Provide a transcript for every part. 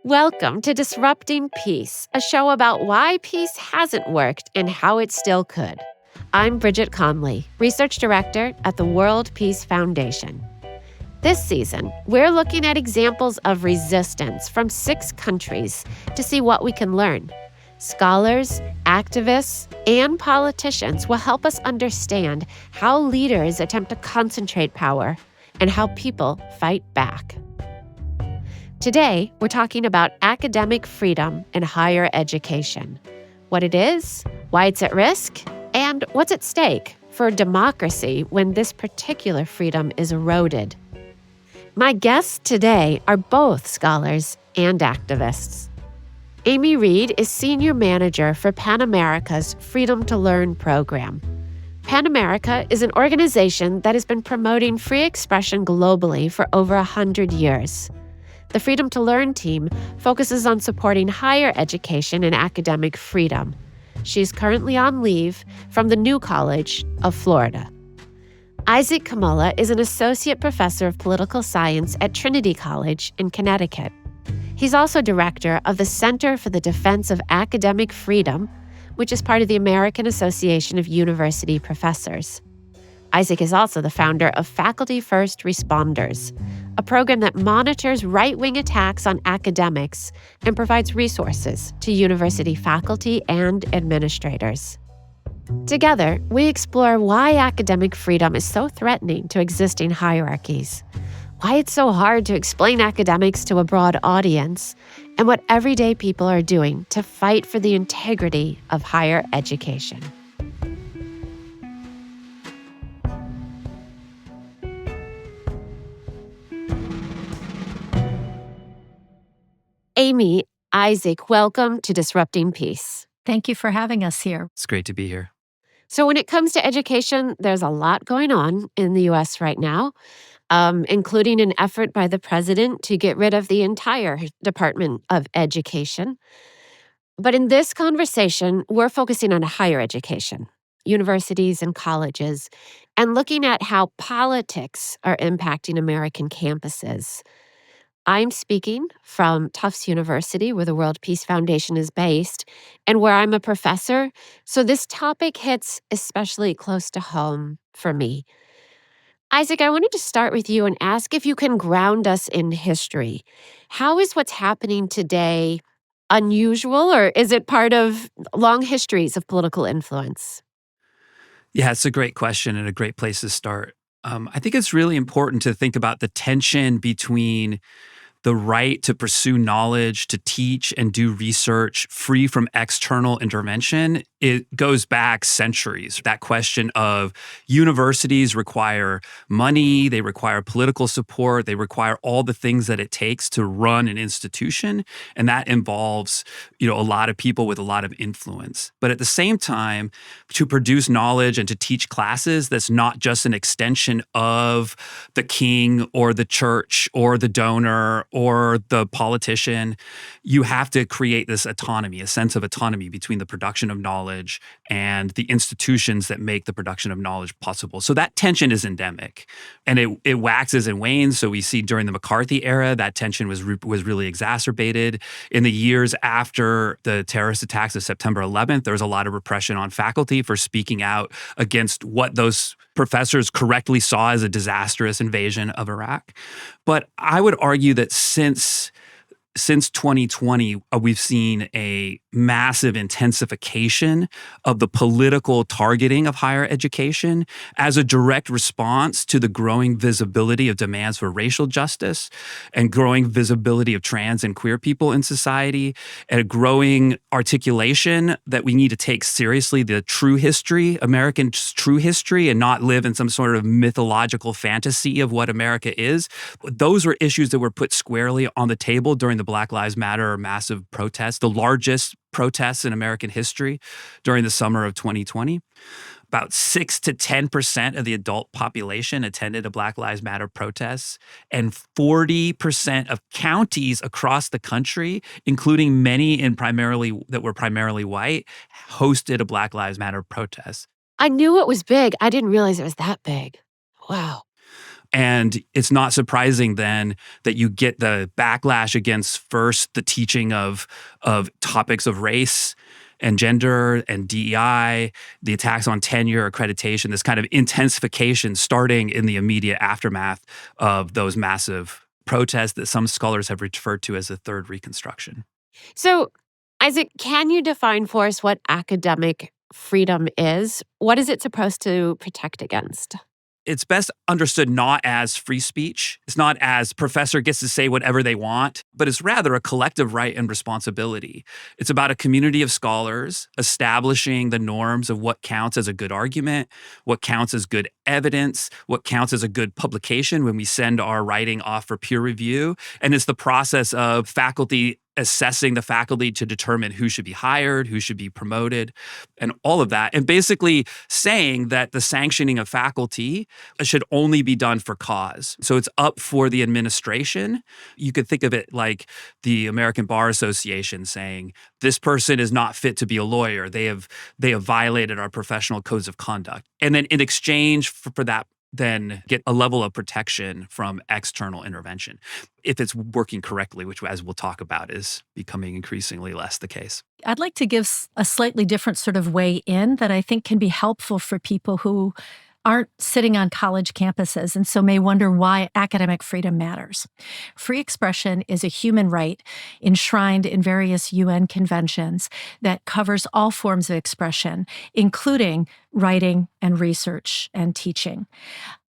Welcome to Disrupting Peace, a show about why peace hasn't worked and how it still could. I'm Bridget Conley, Research Director at the World Peace Foundation. This season, we're looking at examples of resistance from 6 countries to see what we can learn. Scholars, activists, and politicians will help us understand how leaders attempt to concentrate power and how people fight back. Today, we're talking about academic freedom in higher education, what it is, why it's at risk, and what's at stake for democracy when this particular freedom is eroded. My guests today are both scholars and activists. Amy Reid is Senior Manager for PAN America's Freedom to Learn program. PAN America is an organization that has been promoting free expression globally for over 100 years. The Freedom to Learn team focuses on supporting higher education and academic freedom. She's currently on leave from the New College of Florida. Isaac Kamola is an associate professor of political science at Trinity College in Connecticut. He's also director of the Center for the Defense of Academic Freedom, which is part of the American Association of University Professors. Isaac is also the founder of Faculty First Responders, a program that monitors right-wing attacks on academics and provides resources to university faculty and administrators. Together, we explore why academic freedom is so threatening to existing hierarchies, why it's so hard to explain academics to a broad audience, and what everyday people are doing to fight for the integrity of higher education. Amy, Isaac, welcome to Disrupting Peace. Thank you for having us here. It's great to be here. So when it comes to education, there's a lot going on in the U.S. right now, including an effort by the president to get rid of the entire Department of Education. But in this conversation, we're focusing on higher education, universities and colleges, and looking at how politics are impacting American campuses. I'm speaking from Tufts University, where the World Peace Foundation is based, and where I'm a professor, so this topic hits especially close to home for me. Isaac, I wanted to start with you and ask if you can ground us in history. How is what's happening today unusual, or is it part of long histories of political influence? Yeah, it's a great question and a great place to start. I think it's really important to think about the tension between the right to pursue knowledge, to teach and do research free from external intervention. It goes back centuries. That question of universities require money, they require political support, they require all the things that it takes to run an institution. And that involves, a lot of people with a lot of influence. But at the same time, to produce knowledge and to teach classes that's not just an extension of the king or the church or the donor or the politician, you have to create this autonomy, a sense of autonomy between the production of knowledge and the institutions that make the production of knowledge possible. So that tension is endemic, and it waxes and wanes. So we see during the McCarthy era, that tension was really exacerbated. In the years after the terrorist attacks of September 11th, there was a lot of repression on faculty for speaking out against what those professors correctly saw as a disastrous invasion of Iraq. But I would argue that since 2020, we've seen a massive intensification of the political targeting of higher education as a direct response to the growing visibility of demands for racial justice and growing visibility of trans and queer people in society, and a growing articulation that we need to take seriously the true history, American true history, and not live in some sort of mythological fantasy of what America is. Those were issues that were put squarely on the table during the Black Lives Matter massive protests, the largest protests in American history during the summer of 2020. About 6 to 10% of the adult population attended a Black Lives Matter protests, and 40% of counties across the country, including many that were primarily white, hosted a Black Lives Matter protest. I knew it was big. I didn't realize it was that big. Wow. And it's not surprising then that you get the backlash against first the teaching of topics of race and gender and DEI, the attacks on tenure, accreditation, this kind of intensification starting in the immediate aftermath of those massive protests that some scholars have referred to as the Third Reconstruction. So, Isaac, can you define for us what academic freedom is? What is it supposed to protect against? It's best understood not as free speech. It's not as professor gets to say whatever they want, but it's rather a collective right and responsibility. It's about a community of scholars establishing the norms of what counts as a good argument, what counts as good evidence, what counts as a good publication when we send our writing off for peer review. And it's the process of faculty assessing the faculty to determine who should be hired, who should be promoted, and all of that. And basically saying that the sanctioning of faculty should only be done for cause. So it's up for the administration. You could think of it like the American Bar Association saying, this person is not fit to be a lawyer. They have violated our professional codes of conduct. And then in exchange for that, then get a level of protection from external intervention if it's working correctly, which, as we'll talk about, is becoming increasingly less the case. I'd like to give a slightly different sort of way in that I think can be helpful for people who aren't sitting on college campuses and so may wonder why academic freedom matters. Free expression is a human right enshrined in various UN conventions that covers all forms of expression, including writing and research and teaching.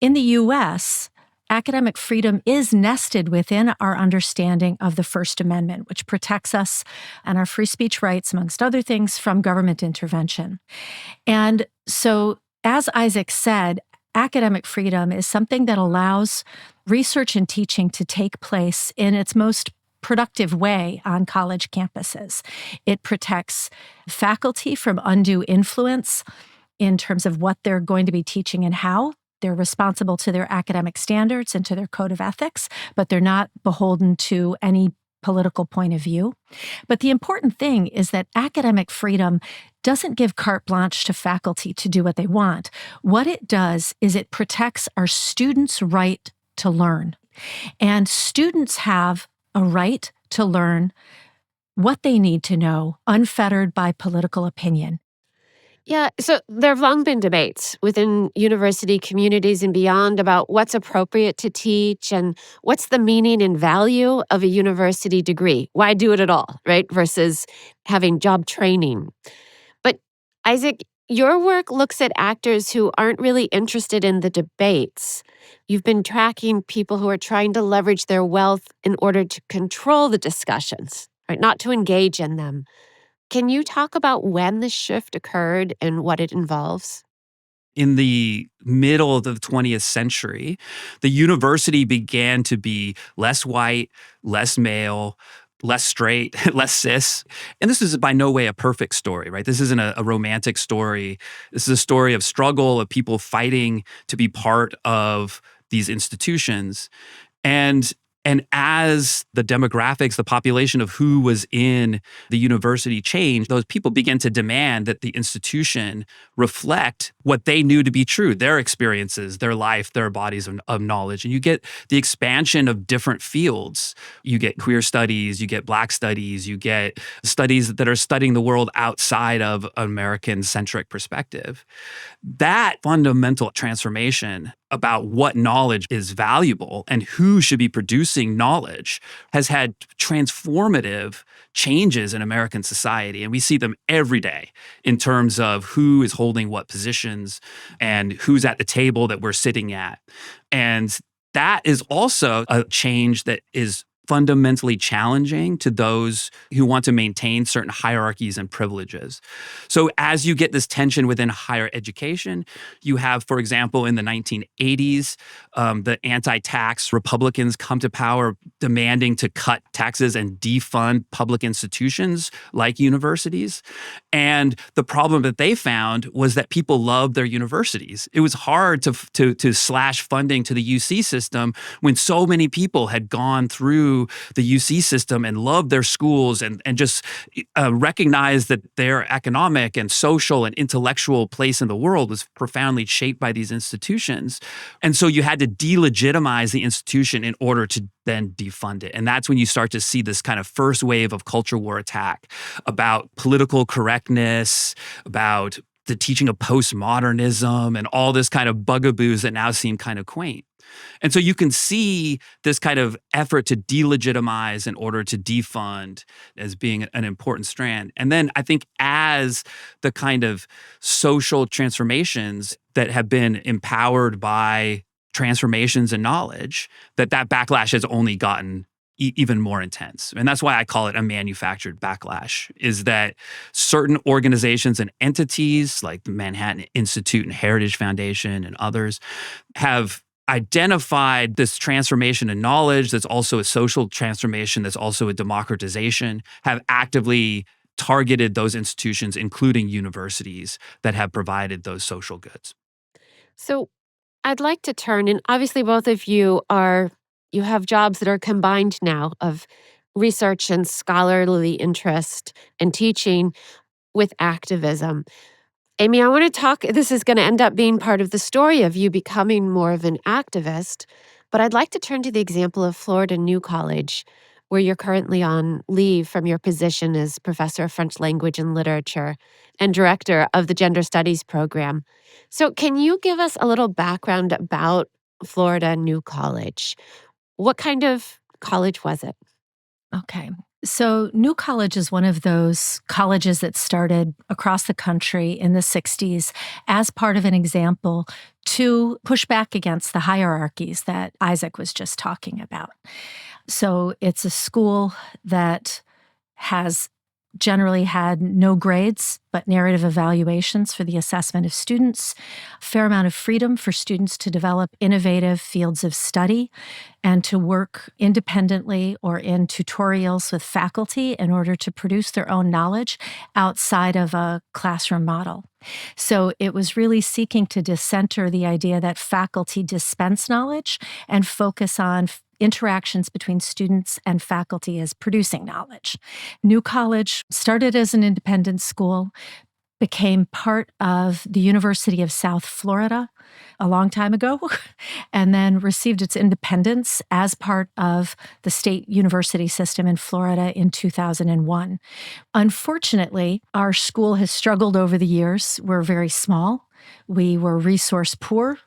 In the US, academic freedom is nested within our understanding of the First Amendment, which protects us and our free speech rights, amongst other things, from government intervention. And so, as Isaac said, academic freedom is something that allows research and teaching to take place in its most productive way on college campuses. It protects faculty from undue influence in terms of what they're going to be teaching and how. They're responsible to their academic standards and to their code of ethics, but they're not beholden to any political point of view. But the important thing is that academic freedom doesn't give carte blanche to faculty to do what they want. What it does is it protects our students' right to learn. And students have a right to learn what they need to know, unfettered by political opinion. Yeah, so there have long been debates within university communities and beyond about what's appropriate to teach and what's the meaning and value of a university degree. Why do it at all, right? Versus having job training. But Isaac, your work looks at actors who aren't really interested in the debates. You've been tracking people who are trying to leverage their wealth in order to control the discussions, right? Not to engage in them. Can you talk about when the shift occurred and what it involves? In the middle of the 20th century, the university began to be less white, less male, less straight, less cis. And this is by no way a perfect story, right? This isn't a romantic story. This is a story of struggle, of people fighting to be part of these institutions. And as the demographics, the population of who was in the university changed, those people began to demand that the institution reflect what they knew to be true, their experiences, their life, their bodies of knowledge. And you get the expansion of different fields. You get queer studies, you get Black studies, you get studies that are studying the world outside of an American-centric perspective. That fundamental transformation about what knowledge is valuable and who should be producing knowledge has had transformative changes in American society. And we see them every day in terms of who is holding what positions and who's at the table that we're sitting at. And that is also a change that is fundamentally challenging to those who want to maintain certain hierarchies and privileges. So as you get this tension within higher education, you have, for example, in the 1980s, the anti-tax Republicans come to power demanding to cut taxes and defund public institutions like universities. And the problem that they found was that people loved their universities. It was hard to slash funding to the UC system when so many people had gone through through the UC system and loved their schools and just recognized that their economic and social and intellectual place in the world was profoundly shaped by these institutions. And so you had to delegitimize the institution in order to then defund it. And that's when you start to see this kind of first wave of culture war attack about political correctness, about the teaching of postmodernism and all this kind of bugaboos that now seem kind of quaint. And so you can see this kind of effort to delegitimize in order to defund as being an important strand. And then I think as the kind of social transformations that have been empowered by transformations in knowledge, that backlash has only gotten even more intense. And that's why I call it a manufactured backlash, is that certain organizations and entities like the Manhattan Institute and Heritage Foundation and others have identified this transformation in knowledge that's also a social transformation, that's also a democratization, have actively targeted those institutions, including universities, that have provided those social goods. So I'd like to turn, and obviously both of you have jobs that are combined now of research and scholarly interest and teaching with activism. Amy, I want to talk, this is going to end up being part of the story of you becoming more of an activist, but I'd like to turn to the example of Florida New College, where you're currently on leave from your position as professor of French language and literature and director of the gender studies program. So can you give us a little background about Florida New College? What kind of college was it? Okay. So, New College is one of those colleges that started across the country in the 60s as part of an example to push back against the hierarchies that Isaac was just talking about. So, it's a school that has generally had no grades, but narrative evaluations for the assessment of students, a fair amount of freedom for students to develop innovative fields of study and to work independently or in tutorials with faculty in order to produce their own knowledge outside of a classroom model. So it was really seeking to decenter the idea that faculty dispense knowledge and focus on interactions between students and faculty as producing knowledge. New College started as an independent school, became part of the University of South Florida a long time ago, and then received its independence as part of the state university system in Florida in 2001. Unfortunately, our school has struggled over the years. We're very small. We were resource poor.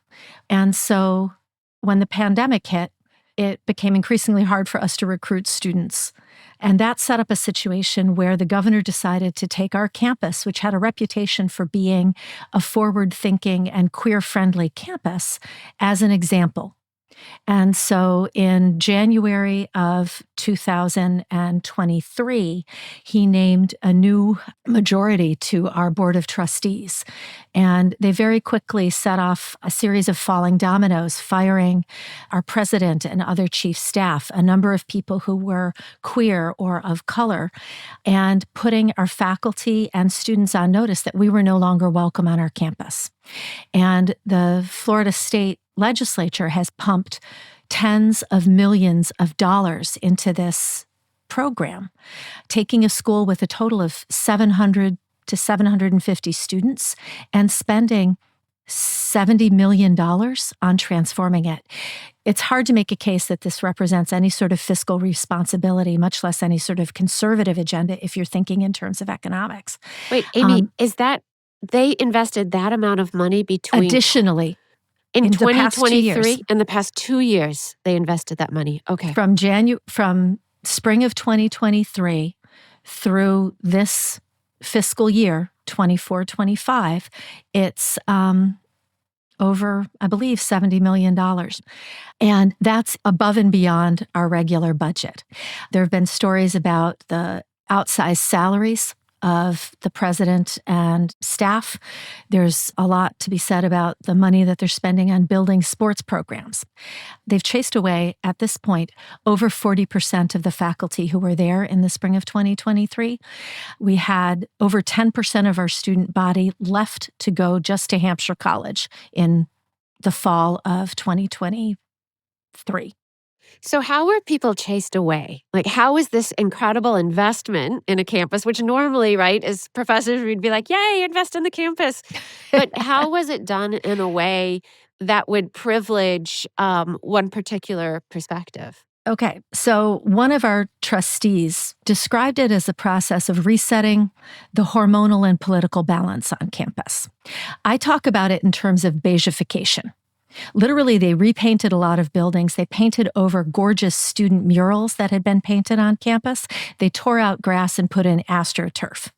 And so when the pandemic hit, it became increasingly hard for us to recruit students. And that set up a situation where the governor decided to take our campus, which had a reputation for being a forward-thinking and queer-friendly campus, as an example. And so in January of 2023, he named a new majority to our board of trustees. And they very quickly set off a series of falling dominoes, firing our president and other chief staff, a number of people who were queer or of color, and putting our faculty and students on notice that we were no longer welcome on our campus. And the Florida State Legislature has pumped tens of millions of dollars into this program, taking a school with a total of 700 to 750 students and spending $70 million on transforming it. It's hard to make a case that this represents any sort of fiscal responsibility, much less any sort of conservative agenda if you're thinking in terms of economics. Wait, Amy, is that they invested that amount of money between Additionally, in the past 2 years. 2023? In the past 2 years, they invested that money. Okay. From spring of 2023 through this fiscal year, 24-25, it's over, I believe, $70 million. And that's above and beyond our regular budget. There have been stories about the outsized salaries of the president and staff. There's a lot to be said about the money that they're spending on building sports programs. They've chased away, at this point, over 40% of the faculty who were there in the spring of 2023. We had over 10% of our student body left to go just to Hampshire College in the fall of 2023. So how were people chased away? Like, how was this incredible investment in a campus, which normally, right, as professors, we'd be like, yay, invest in the campus. But how was it done in a way that would privilege one particular perspective? Okay, so one of our trustees described it as a process of resetting the hormonal and political balance on campus. I talk about it in terms of beigification. Literally, they repainted a lot of buildings. They painted over gorgeous student murals that had been painted on campus. They tore out grass and put in astroturf.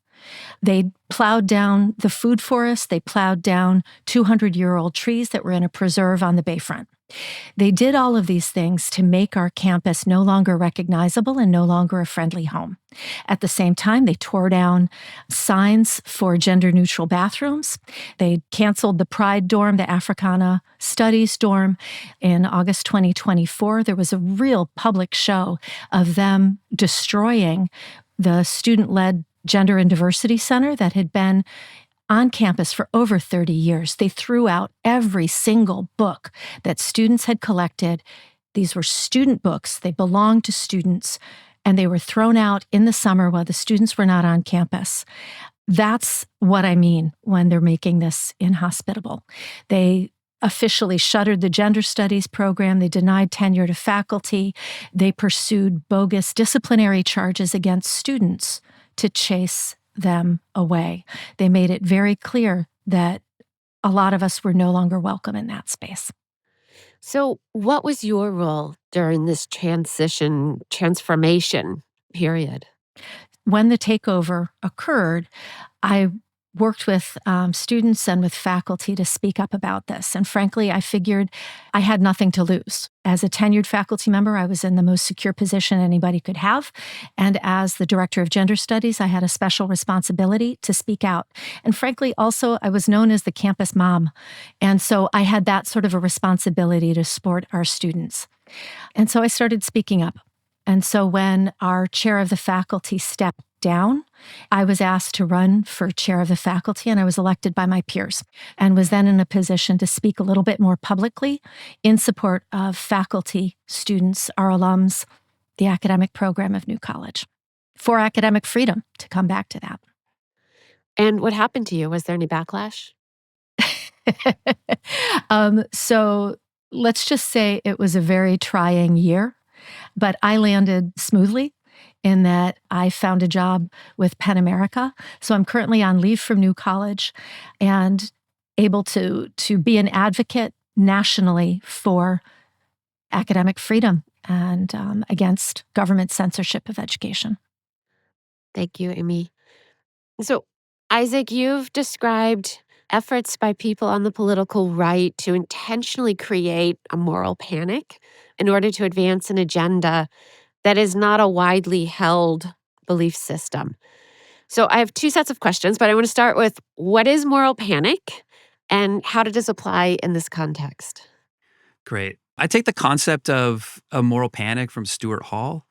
They plowed down the food forest. They plowed down 200-year-old trees that were in a preserve on the bayfront. They did all of these things to make our campus no longer recognizable and no longer a friendly home. At the same time, they tore down signs for gender-neutral bathrooms. They canceled the Pride dorm, the Africana Studies dorm. In August 2024, there was a real public show of them destroying the student-led Gender and Diversity Center that had been on campus for over 30 years. They threw out every single book that students had collected. These were student books. They belonged to students, and they were thrown out in the summer while the students were not on campus. That's what I mean when they're making this inhospitable. They officially shuttered the gender studies program. They denied tenure to faculty. They pursued bogus disciplinary charges against students to chase them away. They made it very clear that a lot of us were no longer welcome in that space. So, what was your role during this transformation period? When the takeover occurred, I worked with students and with faculty to speak up about this. And frankly, I figured I had nothing to lose. As a tenured faculty member, I was in the most secure position anybody could have. And as the director of gender studies, I had a special responsibility to speak out. And frankly, also, I was known as the campus mom. And so I had that sort of a responsibility to support our students. And so I started speaking up. And so when our chair of the faculty stepped down, I was asked to run for chair of the faculty, and I was elected by my peers and was then in a position to speak a little bit more publicly in support of faculty, students, our alums, the academic program of New College, for academic freedom, to come back to that. And what happened to you? Was there any backlash? So let's just say it was a very trying year, but I landed smoothly in that I found a job with Penn America. So I'm currently on leave from New College and able to be an advocate nationally for academic freedom and against government censorship of education. Thank you, Amy. So, Isaac, you've described efforts by people on the political right to intentionally create a moral panic in order to advance an agenda that is not a widely held belief system. So I have two sets of questions, but I want to start with what is moral panic and how does this apply in this context? Great. I take the concept of a moral panic from Stuart Hall.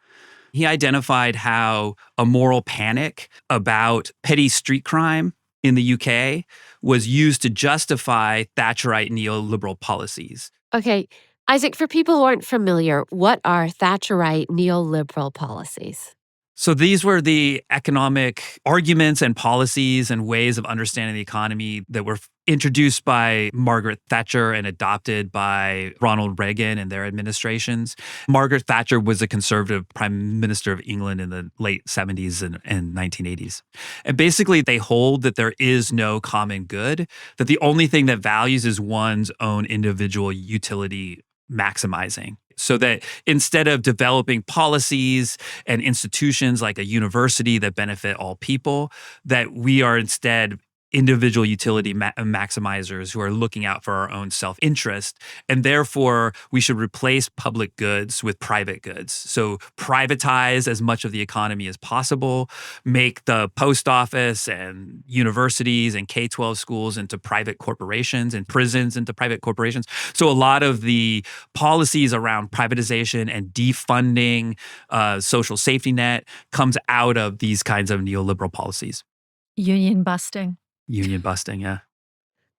He identified how a moral panic about petty street crime in the UK was used to justify Thatcherite neoliberal policies. Okay, Isaac, for people who aren't familiar, what are Thatcherite neoliberal policies? So these were the economic arguments and policies and ways of understanding the economy that were introduced by Margaret Thatcher and adopted by Ronald Reagan and their administrations. Margaret Thatcher was a conservative prime minister of England in the late 70s and 1980s. And basically, they hold that there is no common good, that the only thing that values is one's own individual utility maximizing. So that instead of developing policies and institutions like a university that benefit all people, that we are instead individual utility maximizers who are looking out for our own self-interest. And therefore, we should replace public goods with private goods. So privatize as much of the economy as possible, make the post office and universities and K-12 schools into private corporations and prisons into private corporations. So a lot of the policies around privatization and defunding social safety net comes out of these kinds of neoliberal policies. Union busting. Union busting, yeah.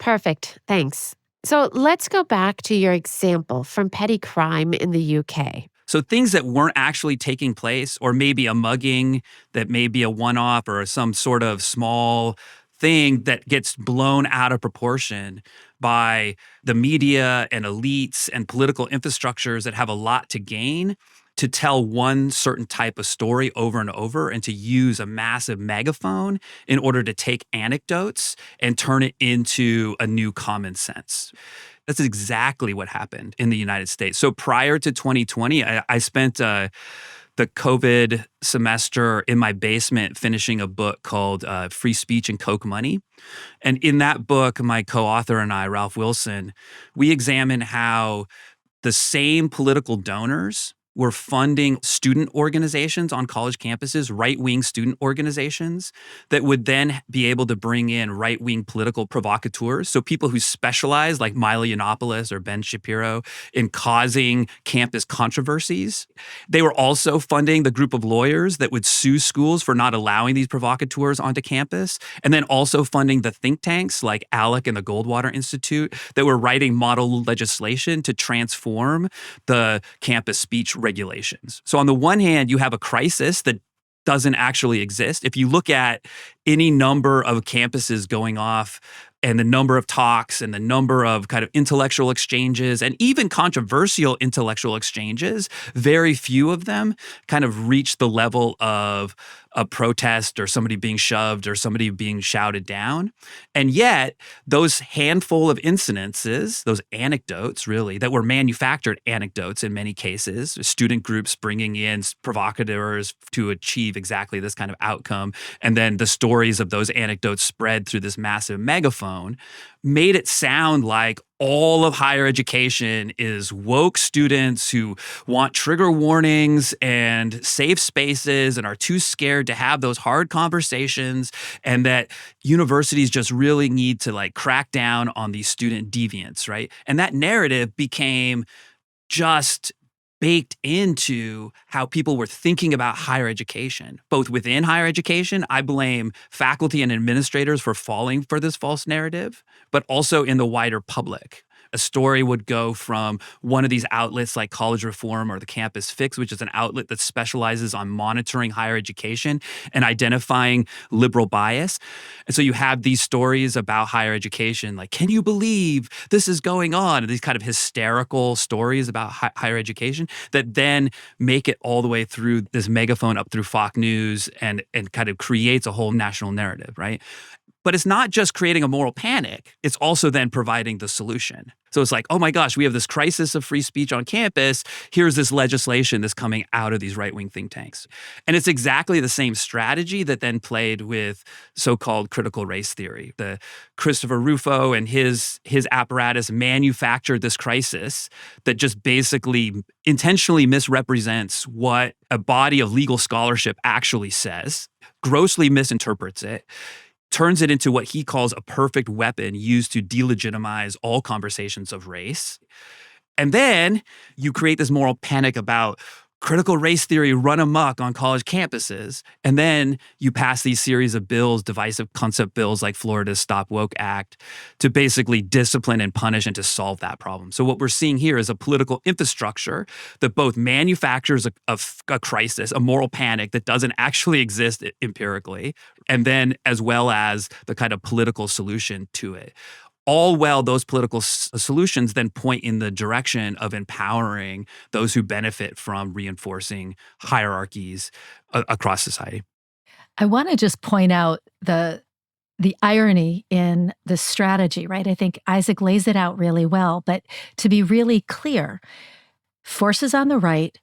Perfect. Thanks. So let's go back to your example from petty crime in the UK. So things that weren't actually taking place, or maybe a mugging that may be a one-off or some sort of small thing that gets blown out of proportion by the media and elites and political infrastructures that have a lot to gain to tell one certain type of story over and over, and to use a massive megaphone in order to take anecdotes and turn it into a new common sense. That's exactly what happened in the United States. So prior to 2020, I spent the COVID semester in my basement finishing a book called Free Speech and Coke Money. And in that book, my co-author and I, Ralph Wilson, we examine how the same political donors were funding student organizations on college campuses, right-wing student organizations that would then be able to bring in right-wing political provocateurs. So people who specialize, like Milo Yiannopoulos or Ben Shapiro, in causing campus controversies. They were also funding the group of lawyers that would sue schools for not allowing these provocateurs onto campus, and then also funding the think tanks like ALEC and the Goldwater Institute that were writing model legislation to transform the campus speech regulations. So on the one hand, you have a crisis that doesn't actually exist. If you look at any number of campuses going off and the number of talks and the number of kind of intellectual exchanges and even controversial intellectual exchanges, very few of them kind of reach the level of a protest or somebody being shoved or somebody being shouted down. And yet, those handful of incidences, those anecdotes really, that were manufactured anecdotes in many cases, student groups bringing in provocateurs to achieve exactly this kind of outcome, and then the stories of those anecdotes spread through this massive megaphone, made it sound like all of higher education is woke students who want trigger warnings and safe spaces and are too scared to have those hard conversations, and that universities just really need to like crack down on these student deviants, right? And that narrative became just baked into how people were thinking about higher education. Both within higher education, I blame faculty and administrators for falling for this false narrative, but also in the wider public. A story would go from one of these outlets like College Reform or the Campus Fix, which is an outlet that specializes on monitoring higher education and identifying liberal bias. And so you have these stories about higher education, like, can you believe this is going on? And these kind of hysterical stories about higher education that then make it all the way through this megaphone up through Fox News and kind of creates a whole national narrative, right? But it's not just creating a moral panic. It's also then providing the solution. So it's like, oh my gosh, we have this crisis of free speech on campus. Here's this legislation that's coming out of these right-wing think tanks. And it's exactly the same strategy that then played with so-called critical race theory. The Christopher Rufo and his apparatus manufactured this crisis that just basically intentionally misrepresents what a body of legal scholarship actually says, grossly misinterprets it, turns it into what he calls a perfect weapon used to delegitimize all conversations of race. And then you create this moral panic about critical race theory run amok on college campuses. And then you pass these series of bills, divisive concept bills like Florida's Stop Woke Act, to basically discipline and punish and to solve that problem. So what we're seeing here is a political infrastructure that both manufactures a crisis, a moral panic that doesn't actually exist empirically, and then as well as the kind of political solution to it. All while those political solutions then point in the direction of empowering those who benefit from reinforcing hierarchies across society. I want to just point out the irony in this strategy, right? I think Isaac lays it out really well, but to be really clear, forces on the right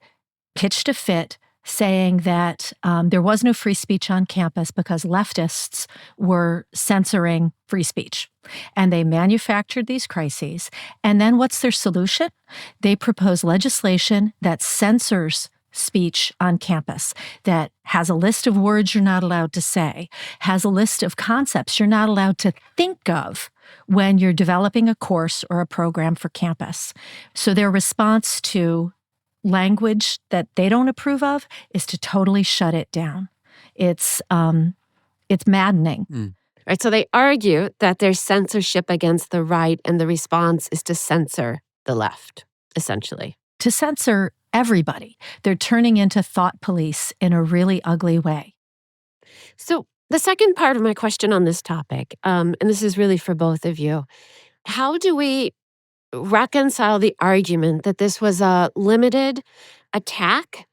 pitched a fit saying that there was no free speech on campus because leftists were censoring free speech. And they manufactured these crises. And then what's their solution? They propose legislation that censors speech on campus, that has a list of words you're not allowed to say, has a list of concepts you're not allowed to think of when you're developing a course or a program for campus. So their response to language that they don't approve of is to totally shut it down. It's maddening. Right, so they argue that there's censorship against the right, and the response is to censor the left, essentially. To censor everybody. They're turning into thought police in a really ugly way. So, the second part of my question on this topic, and this is really for both of you, how do we reconcile the argument that this was a limited attack,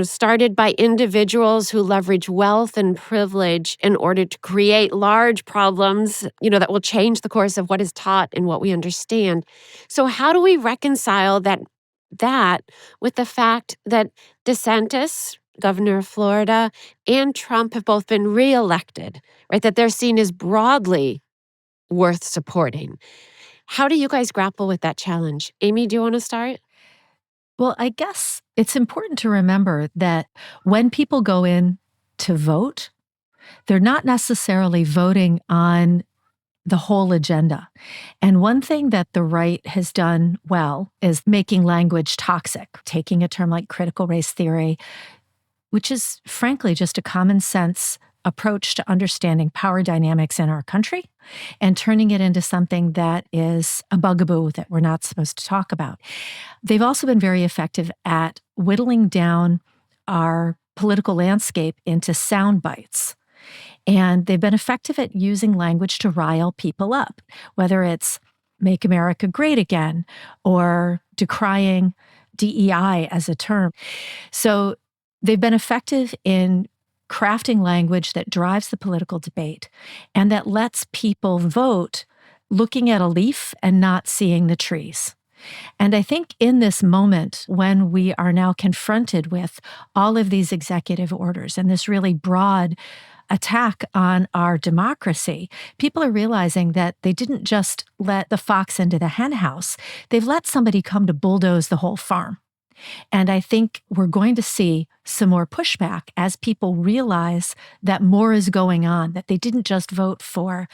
started by individuals who leverage wealth and privilege in order to create large problems, that will change the course of what is taught and what we understand. So how do we reconcile that with the fact that DeSantis, governor of Florida, and Trump have both been reelected, right? That they're seen as broadly worth supporting. How do you guys grapple with that challenge? Amy, do you want to start? Well, I guess it's important to remember that when people go in to vote, they're not necessarily voting on the whole agenda. And one thing that the right has done well is making language toxic, taking a term like critical race theory, which is frankly just a common sense approach to understanding power dynamics in our country, and turning it into something that is a bugaboo that we're not supposed to talk about. They've also been very effective at whittling down our political landscape into sound bites. And they've been effective at using language to rile people up, whether it's make America great again or decrying DEI as a term. So they've been effective in crafting language that drives the political debate and that lets people vote looking at a leaf and not seeing the trees. And I think in this moment, when we are now confronted with all of these executive orders and this really broad attack on our democracy, people are realizing that they didn't just let the fox into the hen house, they've let somebody come to bulldoze the whole farm. And I think we're going to see some more pushback as people realize that more is going on, that they didn't just vote for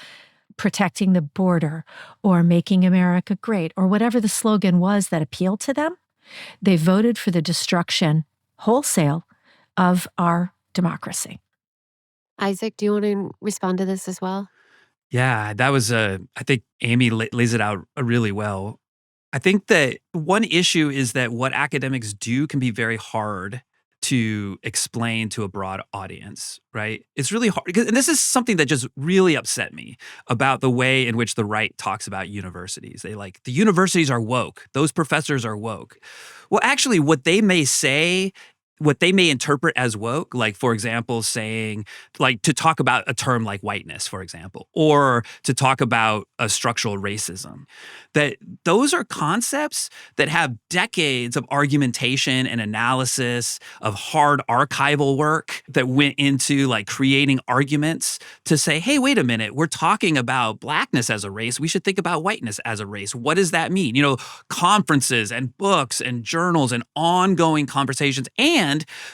protecting the border or making America great or whatever the slogan was that appealed to them. They voted for the destruction wholesale of our democracy. Isaac, do you want to respond to this as well? Yeah, that was I think Amy lays it out really well. I think that one issue is that what academics do can be very hard to explain to a broad audience, right? It's really hard, and this is something that just really upset me about the way in which the right talks about universities. They the universities are woke. Those professors are woke. Well, actually, what they may say, what they may interpret as woke, like, for example, saying, to talk about a term like whiteness, for example, or to talk about a structural racism, that those are concepts that have decades of argumentation and analysis, of hard archival work that went into creating arguments to say, hey, wait a minute, we're talking about blackness as a race. We should think about whiteness as a race. What does that mean? Conferences and books and journals and ongoing conversations. And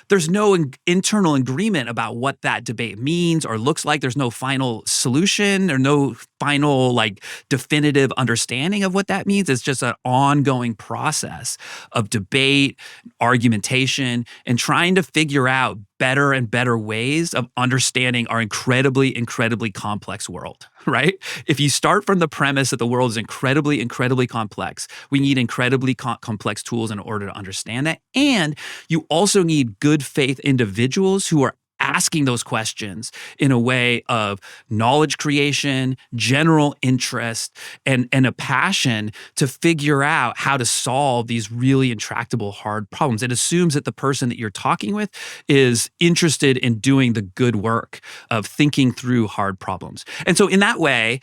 there's no internal agreement about what that debate means or looks like. There's no final solution or no final definitive understanding of what that means. It's just an ongoing process of debate, argumentation, and trying to figure out better and better ways of understanding our incredibly, incredibly complex world, right? If you start from the premise that the world is incredibly, incredibly complex, we need incredibly complex tools in order to understand that. And you also need good faith individuals who are asking those questions in a way of knowledge creation, general interest, and a passion to figure out how to solve these really intractable, hard problems. It assumes that the person that you're talking with is interested in doing the good work of thinking through hard problems. And so in that way,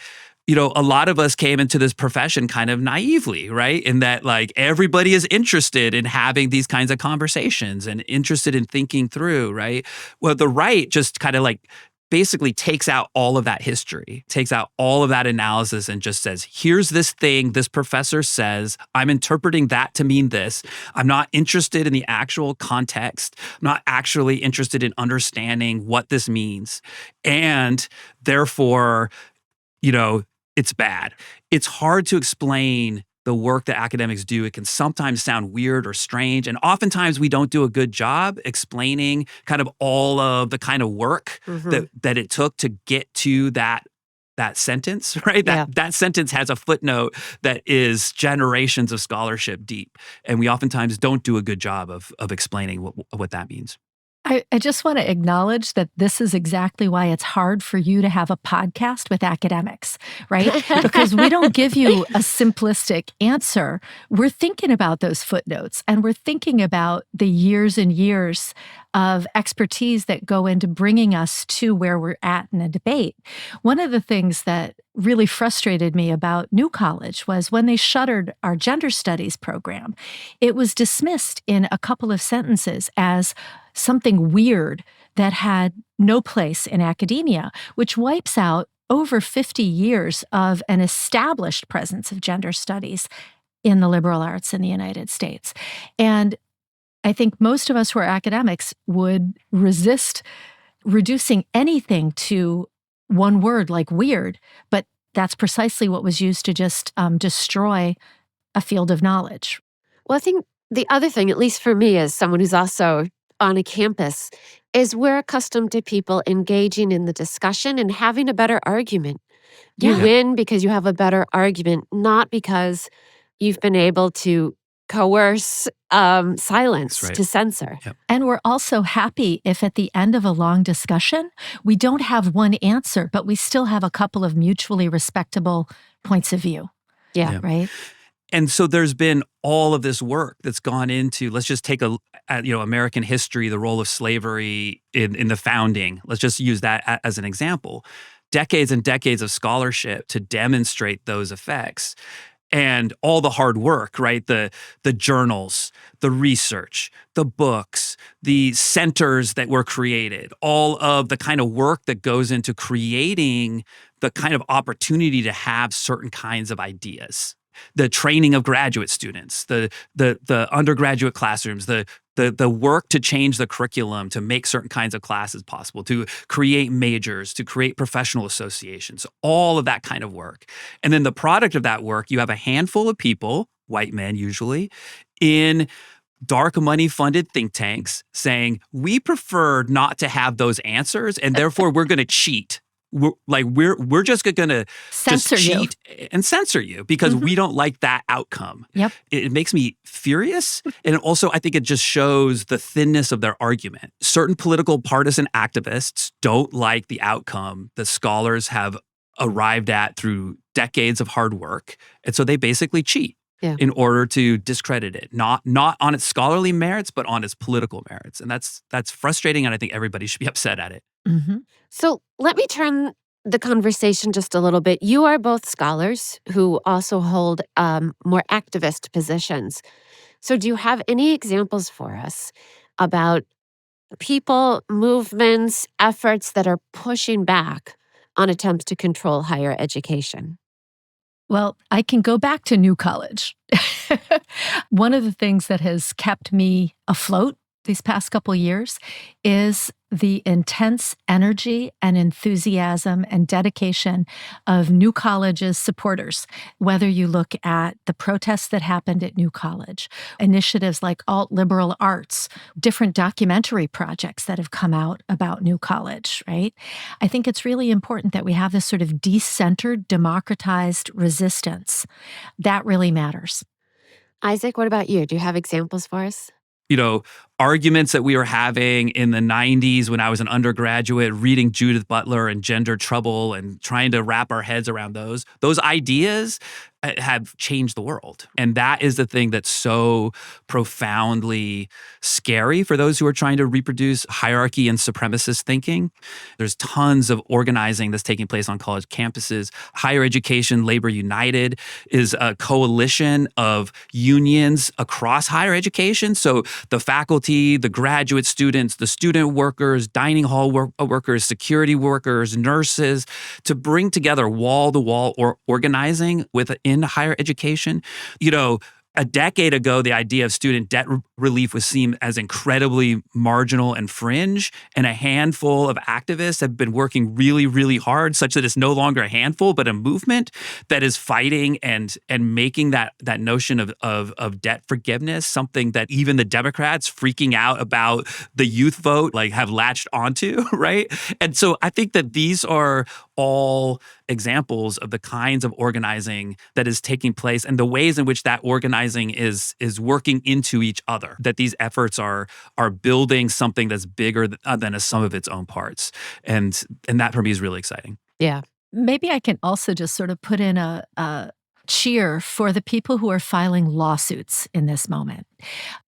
a lot of us came into this profession kind of naively, right? In that everybody is interested in having these kinds of conversations and interested in thinking through, right? Well, the right just kind of basically takes out all of that history, takes out all of that analysis and just says, here's this thing this professor says, I'm interpreting that to mean this. I'm not interested in the actual context. I'm not actually interested in understanding what this means. And therefore, it's bad. It's hard to explain the work that academics do. It can sometimes sound weird or strange. And oftentimes we don't do a good job explaining kind of all of the kind of work that it took to get to that that sentence, right? That sentence has a footnote that is generations of scholarship deep. And we oftentimes don't do a good job of explaining what that means. I just want to acknowledge that this is exactly why it's hard for you to have a podcast with academics, right? Because we don't give you a simplistic answer. We're thinking about those footnotes, and we're thinking about the years and years of expertise that go into bringing us to where we're at in a debate. One of the things that really frustrated me about New College was when they shuttered our gender studies program, it was dismissed in a couple of sentences as something weird that had no place in academia, which wipes out over 50 years of an established presence of gender studies in the liberal arts in the United States. And I think most of us who are academics would resist reducing anything to one word like weird, but that's precisely what was used to just destroy a field of knowledge. Well, I think the other thing, at least for me as someone who's also on a campus, is we're accustomed to people engaging in the discussion and having a better argument. You win because you have a better argument, not because you've been able to coerce silence to censor. Yep. And we're also happy if at the end of a long discussion, we don't have one answer, but we still have a couple of mutually respectable points of view. Yeah. Right? And so there's been all of this work that's gone into, let's just take American history, the role of slavery in the founding. Let's just use that as an example. Decades and decades of scholarship to demonstrate those effects. And all the hard work, right? The journals, the research, the books, the centers that were created, all of the kind of work that goes into creating the kind of opportunity to have certain kinds of ideas. The training of graduate students, the undergraduate classrooms, the work to change the curriculum to make certain kinds of classes possible, to create majors, to create professional associations, all of that kind of work. And then the product of that work, you have a handful of people, white men usually, in dark money funded think tanks saying, we prefer not to have those answers and therefore we're going to cheat. We're just going to censor cheat and censor you because we don't like that outcome. Yep. It makes me furious. And also, I think it just shows the thinness of their argument. Certain political partisan activists don't like the outcome that scholars have arrived at through decades of hard work. And so they basically cheat. Yeah. In order to discredit it, not on its scholarly merits, but on its political merits. And that's frustrating, and I think everybody should be upset at it. Mm-hmm. So let me turn the conversation just a little bit. You are both scholars who also hold more activist positions. So do you have any examples for us about people, movements, efforts that are pushing back on attempts to control higher education? Well, I can go back to New College. One of the things that has kept me afloat these past couple years is the intense energy and enthusiasm and dedication of New College's supporters. Whether you look at the protests that happened at New College, initiatives like alt-liberal arts, different documentary projects that have come out about New College, right? I think it's really important that we have this sort of decentered, democratized resistance. That really matters. Isaac, what about you? Do you have examples for us? Arguments that we were having in the 90s when I was an undergraduate, reading Judith Butler and Gender Trouble and trying to wrap our heads around those ideas have changed the world. And that is the thing that's so profoundly scary for those who are trying to reproduce hierarchy and supremacist thinking. There's tons of organizing that's taking place on college campuses. Higher Education Labor United is a coalition of unions across higher education. So the faculty, the graduate students, the student workers, dining hall workers, security workers, nurses, to bring together wall-to-wall organizing within higher education. A decade ago, the idea of student debt relief was seen as incredibly marginal and fringe, and a handful of activists have been working really, really hard, such that it's no longer a handful, but a movement that is fighting and making that notion of debt forgiveness something that even the Democrats freaking out about the youth vote have latched onto, right? And so I think that these are all examples of the kinds of organizing that is taking place and the ways in which that organizing is working into each other. That these efforts are building something that's bigger than a sum of its own parts, and that for me is really exciting. Yeah. Maybe I can also just sort of put in a cheer for the people who are filing lawsuits in this moment.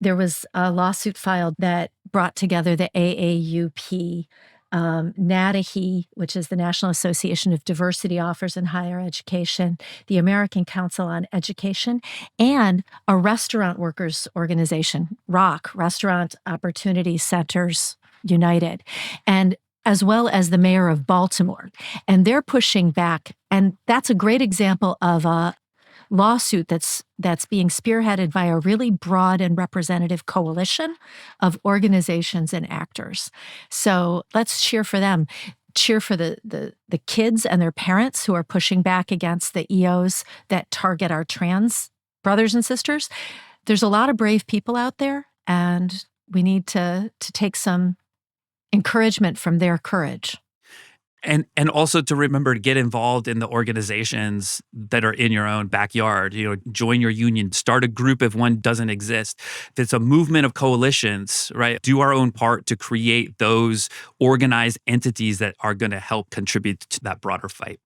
There was a lawsuit filed that brought together the AAUP, NADAHE, which is the National Association of Diversity Offers in Higher Education, the American Council on Education, and a restaurant workers organization, ROC, Restaurant Opportunity Centers United, and as well as the mayor of Baltimore. And they're pushing back. And that's a great example of a lawsuit that's being spearheaded by a really broad and representative coalition of organizations and actors. So let's cheer for them. Cheer for the kids and their parents who are pushing back against the EOs that target our trans brothers and sisters. There's a lot of brave people out there, and we need to take some encouragement from their courage. And also to remember to get involved in the organizations that are in your own backyard. Join your union, start a group if one doesn't exist. If it's a movement of coalitions, right? Do our own part to create those organized entities that are going to help contribute to that broader fight.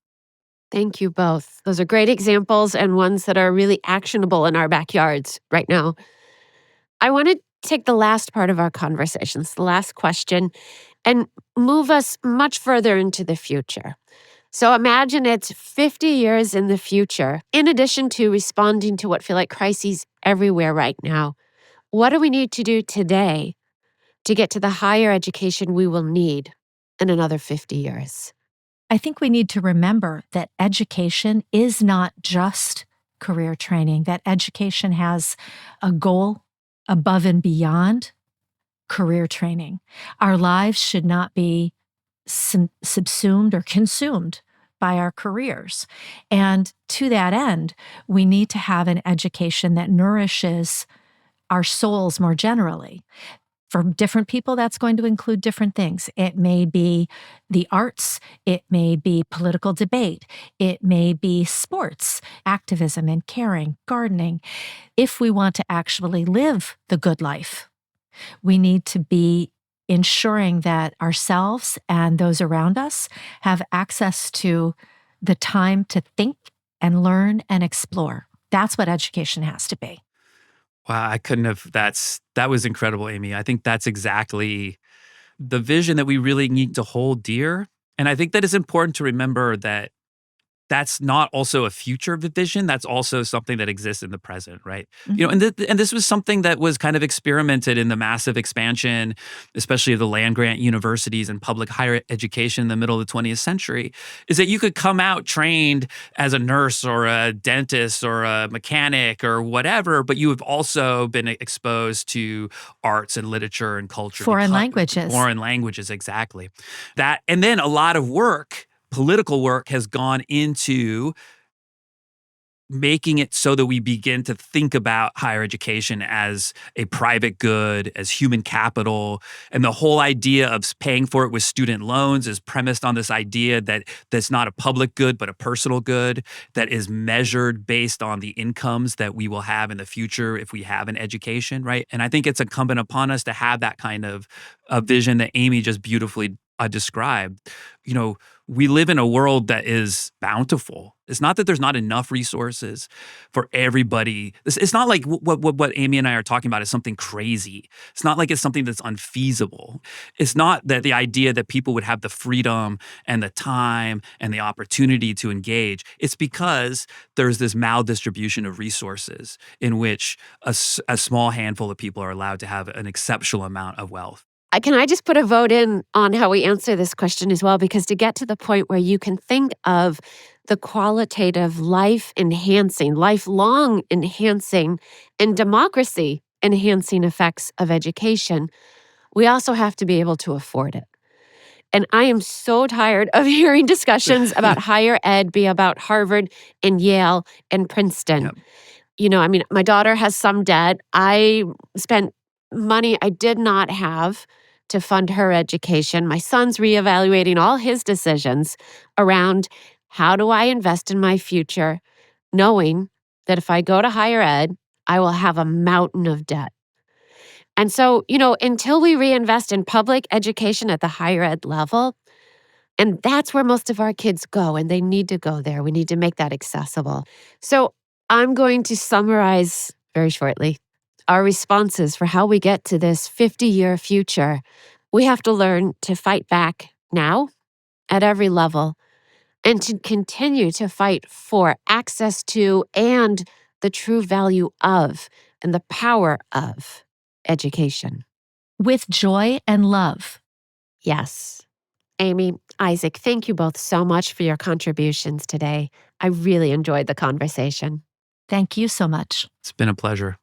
Thank you both. Those are great examples and ones that are really actionable in our backyards right now. I want to take the last part of our conversations, the last question, and move us much further into the future. So imagine it's 50 years in the future. In addition to responding to what feel like crises everywhere right now, what do we need to do today to get to the higher education we will need in another 50 years? I think we need to remember that education is not just career training, that education has a goal above and beyond career training. Our lives should not be subsumed or consumed by our careers. And to that end, we need to have an education that nourishes our souls more generally. For different people, that's going to include different things. It may be the arts, it may be political debate, it may be sports, activism and caring, gardening. If we want to actually live the good life, we need to be ensuring that ourselves and those around us have access to the time to think and learn and explore. That's what education has to be. Wow, I couldn't have. That was incredible, Amy. I think that's exactly the vision that we really need to hold dear. And I think that it's important to remember that that's not also a future vision. That's also something that exists in the present, right? Mm-hmm. And this was something that was kind of experimented in the massive expansion, especially of the land-grant universities and public higher education in the middle of the 20th century, is that you could come out trained as a nurse or a dentist or a mechanic or whatever, but you have also been exposed to arts and literature and culture. Foreign languages. Foreign languages, exactly. That, and then a lot of work, political work, has gone into making it so that we begin to think about higher education as a private good, as human capital. And the whole idea of paying for it with student loans is premised on this idea that that's not a public good, but a personal good that is measured based on the incomes that we will have in the future if we have an education, right? And I think it's incumbent upon us to have that kind of a vision that Amy just beautifully described. We live in a world that is bountiful. It's not that there's not enough resources for everybody. It's not like what Amy and I are talking about is something crazy. It's not like it's something that's unfeasible. It's not that the idea that people would have the freedom and the time and the opportunity to engage. It's because there's this maldistribution of resources in which a small handful of people are allowed to have an exceptional amount of wealth. Can I just put a vote in on how we answer this question as well? Because to get to the point where you can think of the qualitative, life-enhancing, lifelong enhancing, and democracy-enhancing effects of education, we also have to be able to afford it. And I am so tired of hearing discussions about higher ed be about Harvard and Yale and Princeton. Yep. My daughter has some debt. I spent money I did not have to fund her education. My son's reevaluating all his decisions around how do I invest in my future, knowing that if I go to higher ed, I will have a mountain of debt. And so, until we reinvest in public education at the higher ed level, and that's where most of our kids go, and they need to go there. We need to make that accessible. So I'm going to summarize very shortly our responses for how we get to this 50-year future. We have to learn to fight back now at every level and to continue to fight for access to and the true value of and the power of education. With joy and love. Yes. Amy, Isaac, thank you both so much for your contributions today. I really enjoyed the conversation. Thank you so much. It's been a pleasure.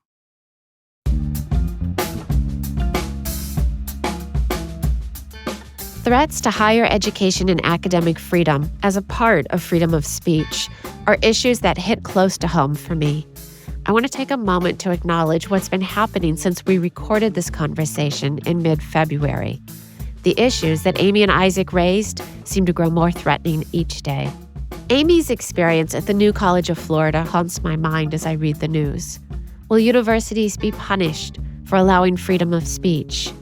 Threats to higher education and academic freedom as a part of freedom of speech are issues that hit close to home for me. I want to take a moment to acknowledge what's been happening since we recorded this conversation in mid-February. The issues that Amy and Isaac raised seem to grow more threatening each day. Amy's experience at the New College of Florida haunts my mind as I read the news. Will universities be punished for allowing freedom of speech?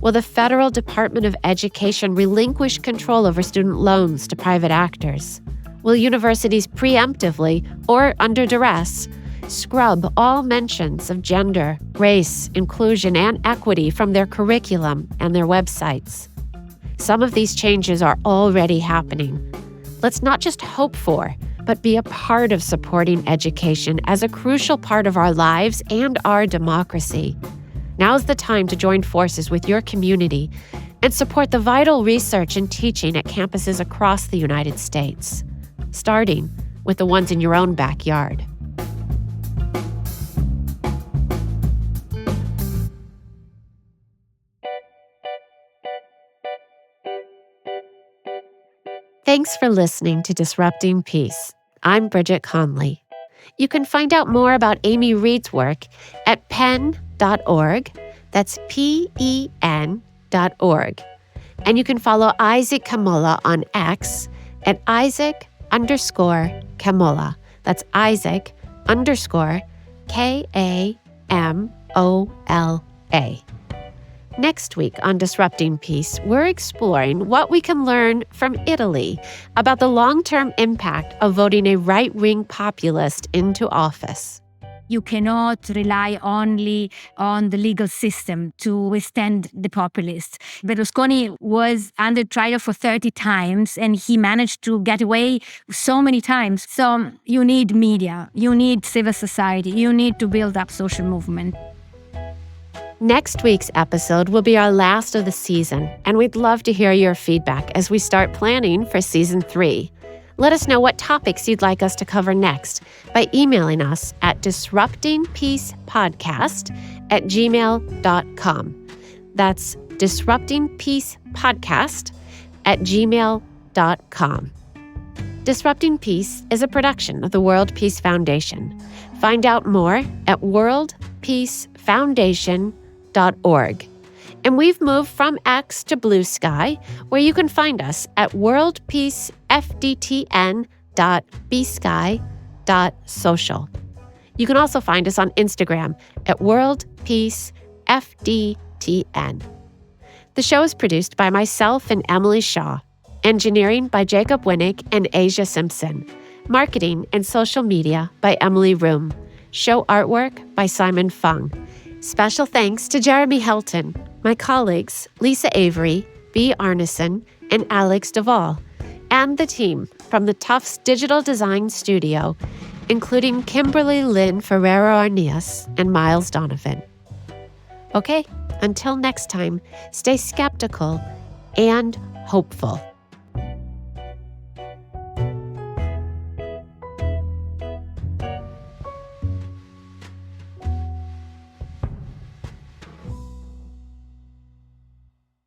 Will the Federal Department of Education relinquish control over student loans to private actors? Will universities preemptively, or under duress, scrub all mentions of gender, race, inclusion, and equity from their curriculum and their websites? Some of these changes are already happening. Let's not just hope for, but be a part of supporting education as a crucial part of our lives and our democracy. Now's the time to join forces with your community and support the vital research and teaching at campuses across the United States, starting with the ones in your own backyard. Thanks for listening to Disrupting Peace. I'm Bridget Conley. You can find out more about Amy Reid's work at pen.org. That's PEN.org. And you can follow Isaac Kamola on X at Isaac_Kamola. That's Isaac_Kamola. Next week on Disrupting Peace, we're exploring what we can learn from Italy about the long-term impact of voting a right-wing populist into office. You cannot rely only on the legal system to withstand the populists. Berlusconi was under trial for 30 times, and he managed to get away so many times. So you need media, you need civil society, you need to build up social movement. Next week's episode will be our last of the season, and we'd love to hear your feedback as we start planning for Season 3. Let us know what topics you'd like us to cover next by emailing us at disruptingpeacepodcast@gmail.com. That's disruptingpeacepodcast@gmail.com. Disrupting Peace is a production of the World Peace Foundation. Find out more at worldpeacefoundation.org. And we've moved from X to Blue Sky, where you can find us at worldpeacefdtn.bsky.social. You can also find us on Instagram at worldpeacefdtn. The show is produced by myself and Emily Shaw. Engineering by Jacob Winnick and Asia Simpson. Marketing and social media by Emily Room. Show artwork by Simon Fung. Special thanks to Jeremy Helton, my colleagues Lisa Avery, B. Arneson, and Alex Duvall, and the team from the Tufts Digital Design Studio, including Kimberly Lynn Ferrero-Arnias and Miles Donovan. Okay, until next time, stay skeptical and hopeful.